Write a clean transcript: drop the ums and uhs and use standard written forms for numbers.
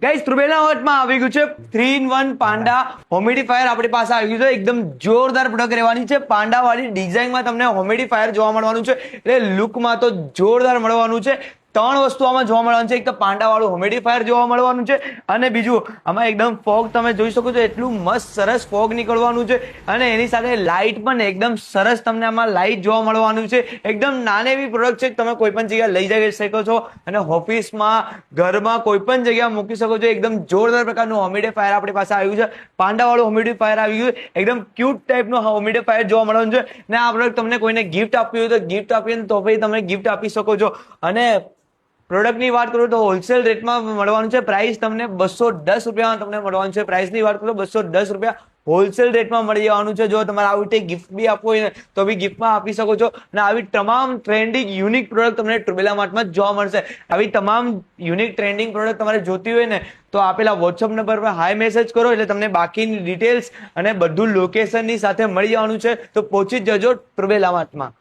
Guys ટ્રુબેલા વર્ટમાં આવી ગયું છે 3-in-1 પાંડા હોમિડિફાયર આપણી પાસે આવી ગયું છે. એકદમ જોરદાર પ્રોડક્ટ રહેવાની છે. પાંડા વાળી ડિઝાઇનમાં તમને હોમિડિફાયર જોવા મળવાનું છે, એટલે લુકમાં તો જોરદાર મળવાનું છે. 3 વસ્તુ આમાં જોવા મળવાનું છે. એક તો પાંડા વાળું હોમિડિફાયર જોવા મળવાનું છે, અને બીજું આમાં એકદમ ફોગ તમે જોઈ શકો છો, એટલું મસ્ત સરસ ફોગ નીકળવાનું છે. અને એની સાથે લાઇટ પણ એકદમ સરસ તમને આમાં લાઇટ જોવા મળવાનું છે. એકદમ નાની એવી પ્રોડક્ટ છે, તમે કોઈ પણ જગ્યાએ લઈ જઈ શકો છો અને ઓફિસમાં ઘરમાં કોઈ પણ જગ્યાએ મૂકી શકો છો. એકદમ જોરદાર પ્રકારનું હોમિડિફાયર આપણી પાસે આવ્યું છે. પાંડા વાળું હોમિડિફાયર આવી ગયું, એકદમ ક્યુટ ટાઈપનું હોમિડિફાયર જોવા મળવાનું છે. ને આ પ્રોડક્ટ તમને કોઈને ગિફ્ટ આપવી હોય તો ગિફ્ટ આપીએ તો ભાઈ તમે ગિફ્ટ આપી શકો છો. અને પ્રોડક્ટની વાત કરું તો હોલસેલ રેટમાં મળવાનું છે. પ્રાઇસ તમને 210 રૂપિયામાં તમને મળવાનું છે. પ્રાઇસની વાત કરું તો 210 રૂપિયા હોલસેલ રેટમાં મળી જવાનું છે. જો તમારે આવી રીતે ગિફ્ટ બી આપવું હોય ને તો બી ગિફ્ટમાં આપી શકો છો. અને આવી તમામ ટ્રેન્ડિંગ યુનિક પ્રોડક્ટ તમને ટ્રુબેલા માર્ટમાં જોવા મળશે. આવી તમામ યુનિક ટ્રેન્ડિંગ પ્રોડક્ટ તમારે જોતી હોય ને તો આપેલા વોટ્સઅપ નંબર પર હાઈ મેસેજ કરો, એટલે તમને બાકીની ડિટેલ્સ અને બધું લોકેશનની સાથે મળી જવાનું છે. તો પહોંચી જ જજો ટ્રુબેલા માર્ટમાં.